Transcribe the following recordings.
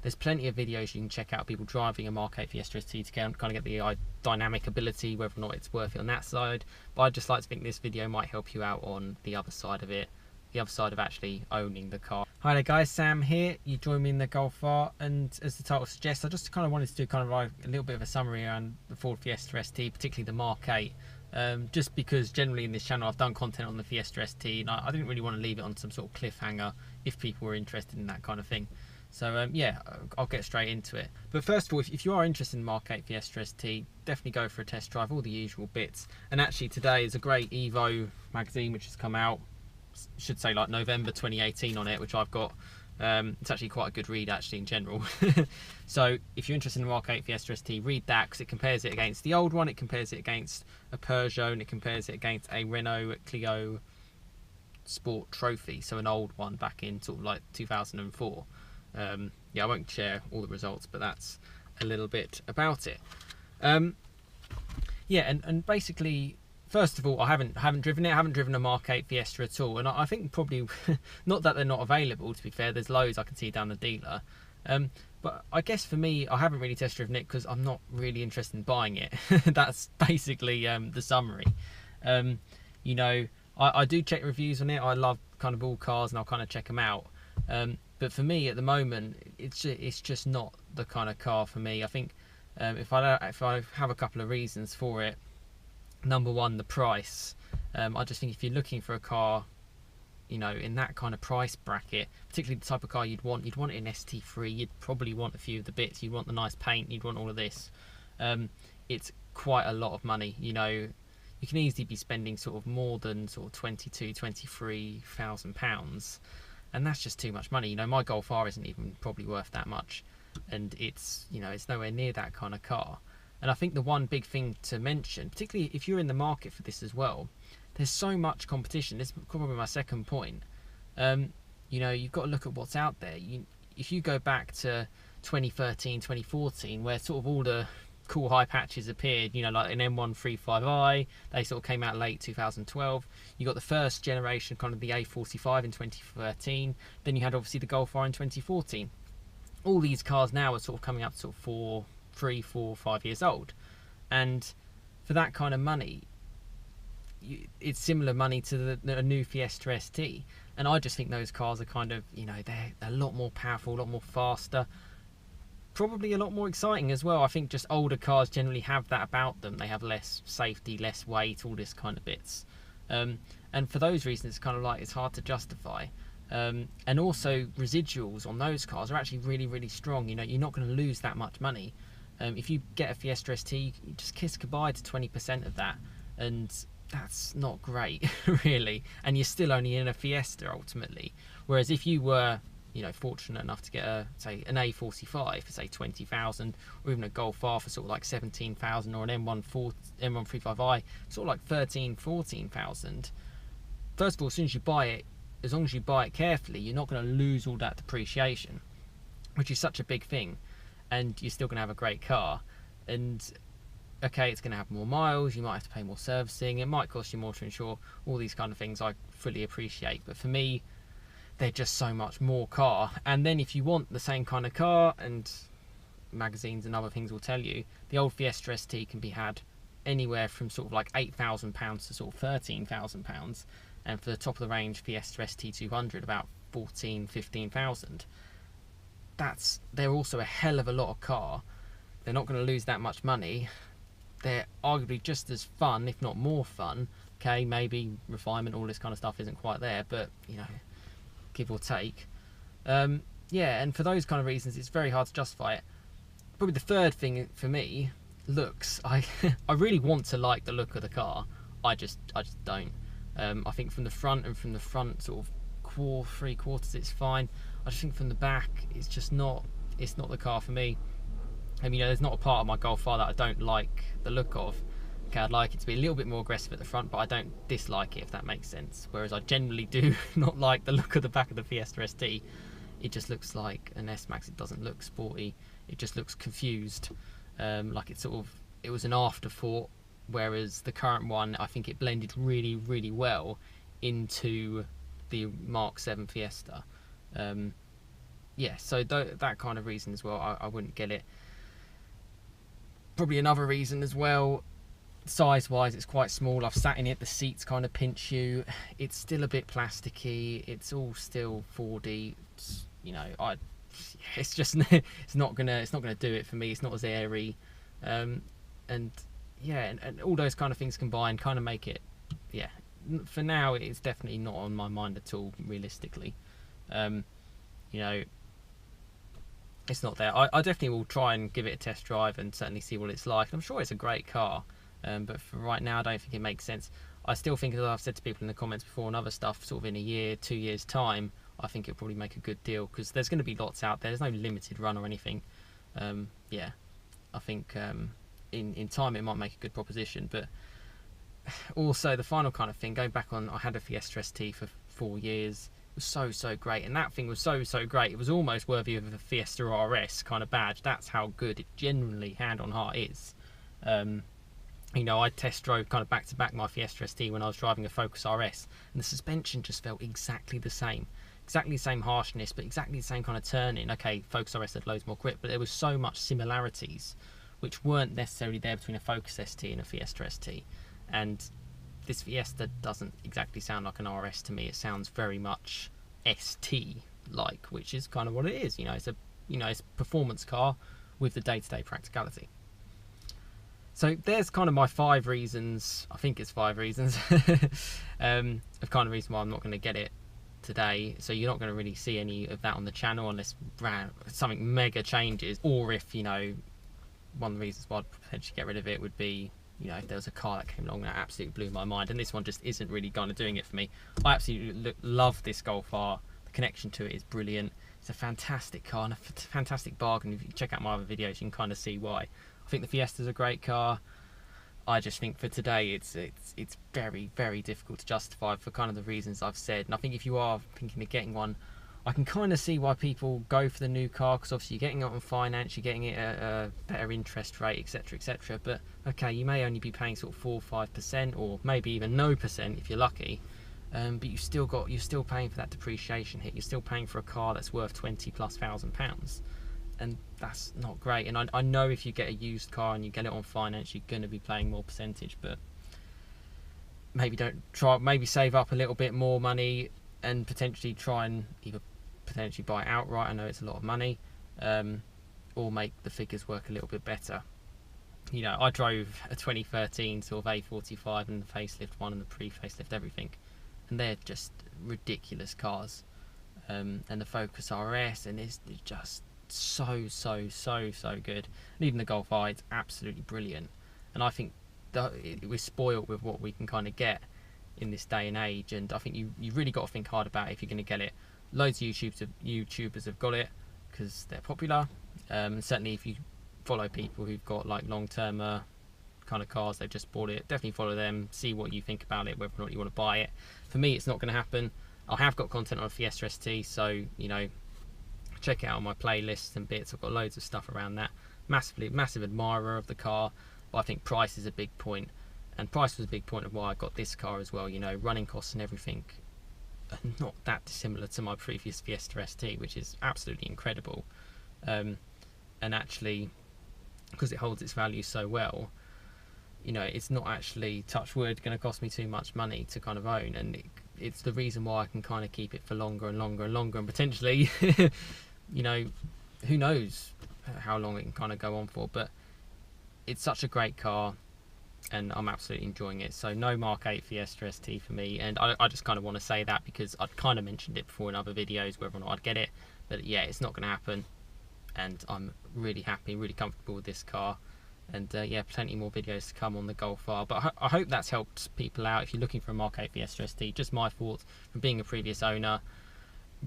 there's plenty of videos you can check out, people driving a Mk8 Fiesta ST to kind of get the dynamic ability, whether or not it's worth it on that side. But I'd just like to think this video might help you out on the other side of it, the other side of actually owning the car. Hi there guys, Sam here. You join me in the Golf R, and as the title suggests, I just kind of wanted to do kind of like a little bit of a summary around the Ford Fiesta ST, particularly the Mk8. Just because generally in this channel I've done content on the Fiesta ST, and I didn't really want to leave it on some sort of cliffhanger if people were interested in that kind of thing. So yeah, I'll get straight into it. But first of all, if you are interested in Mk8 Fiesta ST, definitely go for a test drive, all the usual bits. And actually today is a great Evo magazine which has come out, should say like November 2018 on it, which I've got. It's actually quite a good read actually in general. So if you're interested in the Mk8 Fiesta ST, read that, because it compares it against the old one, it compares it against a Peugeot, and it compares it against a Renault Clio Sport Trophy, so an old one back in sort of like 2004. Yeah, I won't share all the results, but that's a little bit about it. Yeah, and basically, first of all, I haven't driven it. I haven't driven a Mk8 Fiesta at all, and I think probably not that they're not available. To be fair, there's loads I can see down the dealer. But I guess for me, I haven't really test driven it because I'm not really interested in buying it. That's basically the summary. You know, I do check reviews on it. I love kind of all cars, and I'll kind of check them out. But for me at the moment, it's just not the kind of car for me. I think if I have a couple of reasons for it. Number one, the price. I just think if you're looking for a car, you know, in that kind of price bracket, particularly the type of car you'd want it in ST3, you'd probably want a few of the bits. You'd want the nice paint, you'd want all of this. It's quite a lot of money. You know, you can easily be spending sort of more than sort of £23,000 and that's just too much money. You know, my Golf R isn't even probably worth that much, and it's, you know, it's nowhere near that kind of car. And I think the one big thing to mention, particularly if you're in the market for this as well, there's so much competition. This is probably my second point. You know, you've got to look at what's out there. If you go back to 2013, 2014, where sort of all the cool high patches appeared, you know, like an M135i, they sort of came out late 2012. You got the first generation, kind of the A45 in 2013. Then you had obviously the Golf R in 2014. All these cars now are sort of coming up to sort of 3, 4, 5 years old, and for that kind of money, it's similar money to the new Fiesta ST. And I just think those cars are kind of, you know, they're a lot more powerful, a lot more faster, probably a lot more exciting as well. I think just older cars generally have that about them. They have less safety, less weight, all this kind of bits. And for those reasons, it's kind of like it's hard to justify. And also residuals on those cars are actually really, really strong. You know, you're not going to lose that much money. If you get a Fiesta ST, you just kiss goodbye to 20% of that, and that's not great, really. And you're still only in a Fiesta ultimately. Whereas if you were, you know, fortunate enough to get a, say, an A45 for say 20,000, or even a Golf R for sort of like 17,000, or an M135i sort of like 13, 14,000. First of all, as soon as you buy it, as long as you buy it carefully, you're not going to lose all that depreciation, which is such a big thing, and you're still going to have a great car. And okay, it's going to have more miles, you might have to pay more servicing, it might cost you more to insure, all these kind of things I fully appreciate. But for me, they're just so much more car. And then if you want the same kind of car, and magazines and other things will tell you, the old Fiesta ST can be had anywhere from sort of like £8,000 to sort of £13,000, and for the top of the range Fiesta ST200 about 14, 15,000. They're also a hell of a lot of car. They're not going to lose that much money. They're arguably just as fun, if not more fun. Okay, maybe refinement, all this kind of stuff isn't quite there, but you know, give or take. Yeah, and for those kind of reasons, it's very hard to justify it. Probably the third thing for me, looks. I really want to like the look of the car. I just don't. I think from the front sort of three quarters, it's fine. I just think from the back, it's just not. It's not the car for me. I mean, you know, there's not a part of my Golf R that I don't like the look of. Okay, I'd like it to be a little bit more aggressive at the front, but I don't dislike it, if that makes sense. Whereas I generally do not like the look of the back of the Fiesta ST. It just looks like an S-Max. It doesn't look sporty. It just looks confused. Like it was an afterthought. Whereas the current one, I think it blended really, really well into the Mark 7 Fiesta. yeah, so that kind of reason as well, I wouldn't get it. Probably another reason as well, size wise, it's quite small. I've sat in it, the seats kind of pinch you. It's still a bit plasticky. It's all still 4D. You know, it's just it's not gonna do it for me. It's not as airy, and yeah, and all those kind of things combined kind of make it, yeah. For now, it's definitely not on my mind at all. Realistically, you know, it's not there. I definitely will try and give it a test drive and certainly see what it's like. I'm sure it's a great car, but for right now, I don't think it makes sense. I still think, as I've said to people in the comments before and other stuff, sort of in a year, 2 years time, I think it'll probably make a good deal, because there's going to be lots out there. There's no limited run or anything. Yeah, I think in time it might make a good proposition. But also the final kind of thing, going back on, I had a Fiesta ST for 4 years. Was so great, and that thing was so great, it was almost worthy of a Fiesta RS kind of badge. That's how good it genuinely, hand on heart, is. You know, I test drove kind of back to back my Fiesta ST when I was driving a Focus RS, and the suspension just felt exactly the same harshness, but exactly the same kind of turning. Okay, Focus RS had loads more grip, but there was so much similarities which weren't necessarily there between a Focus ST and a Fiesta ST. And this Fiesta doesn't exactly sound like an RS to me. It sounds very much ST like, which is kind of what it is. You know, it's a performance car with the day-to-day practicality. So there's kind of my 5 reasons. I think it's 5 reasons of kind of reason why I'm not going to get it today. So you're not going to really see any of that on the channel unless something mega changes, or if, you know, one of the reasons why I'd potentially get rid of it would be, you know, if there was a car that came along that absolutely blew my mind, and this one just isn't really kind of doing it for me. I absolutely love this Golf R. The connection to it is brilliant. It's a fantastic car and a fantastic bargain. If you check out my other videos, you can kind of see why. I think the Fiesta's a great car. I just think for today, it's very difficult to justify for kind of the reasons I've said. And I think if you are thinking of getting one, I can kind of see why people go for the new car, because obviously you're getting it on finance, you're getting it at a better interest rate, etc. But okay, you may only be paying sort of 4 or 5%, or maybe even no percent if you're lucky. But you're still paying for that depreciation hit. You're still paying for a car that's worth 20+ thousand pounds, and that's not great. And I know if you get a used car and you get it on finance, you're going to be paying more percentage. But maybe save up a little bit more money and potentially try and either potentially buy it outright. I know it's a lot of money, or make the figures work a little bit better. You know, I drove a 2013 sort of A45 and the facelift one and the pre-facelift everything, and they're just ridiculous cars. And the Focus RS, and it's just so good. And even the Golf R, it's absolutely brilliant. And I think that we're spoiled with what we can kind of get in this day and age, and I think you really got to think hard about it if you're going to get it. Loads of YouTubers have got it because they're popular. Certainly if you follow people who've got like long-term kind of cars, they've just bought it, definitely follow them, see what you think about it, whether or not you want to buy it. For me, it's not going to happen. I have got content on Fiesta ST, so, you know, check it out on my playlists and bits. I've got loads of stuff around that. Massive admirer of the car, but I think price is a big point, and price was a big point of why I got this car as well. You know, running costs and everything are not that dissimilar to my previous Fiesta ST, which is absolutely incredible. And actually, because it holds its value so well, you know, it's not actually, touch wood, going to cost me too much money to kind of own, and it's the reason why I can kind of keep it for longer and longer and longer, and potentially you know, who knows how long it can kind of go on for. But it's such a great car and I'm absolutely enjoying it. So no Mk8 Fiesta ST for me, and I just kind of want to say that because I'd kind of mentioned it before in other videos whether or not I'd get it, but yeah, it's not going to happen, and I'm really happy, really comfortable with this car. And yeah, plenty more videos to come on the Golf R. But I hope that's helped people out. If you're looking for a Mk8 Fiesta ST, just my thoughts from being a previous owner,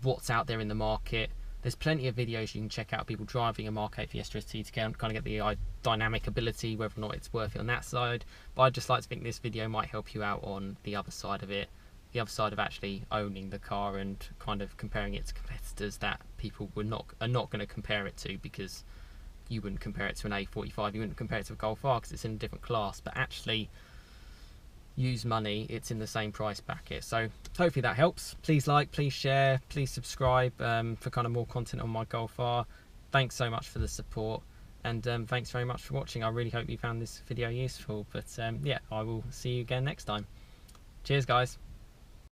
what's out there in the market. There's plenty of videos you can check out, people driving a Mk8 Fiesta ST to kind of get the dynamic ability, whether or not it's worth it on that side. But I'd just like to think this video might help you out on the other side of it, the other side of actually owning the car and kind of comparing it to competitors that people are not going to compare it to, because you wouldn't compare it to an A45, you wouldn't compare it to a Golf R because it's in a different class. But actually, use money, it's in the same price bracket. So hopefully that helps. Please like, please share, please subscribe for kind of more content on my Golf R. Thanks so much for the support, and thanks very much for watching. I really hope you found this video useful, but yeah, I will see you again next time. Cheers guys.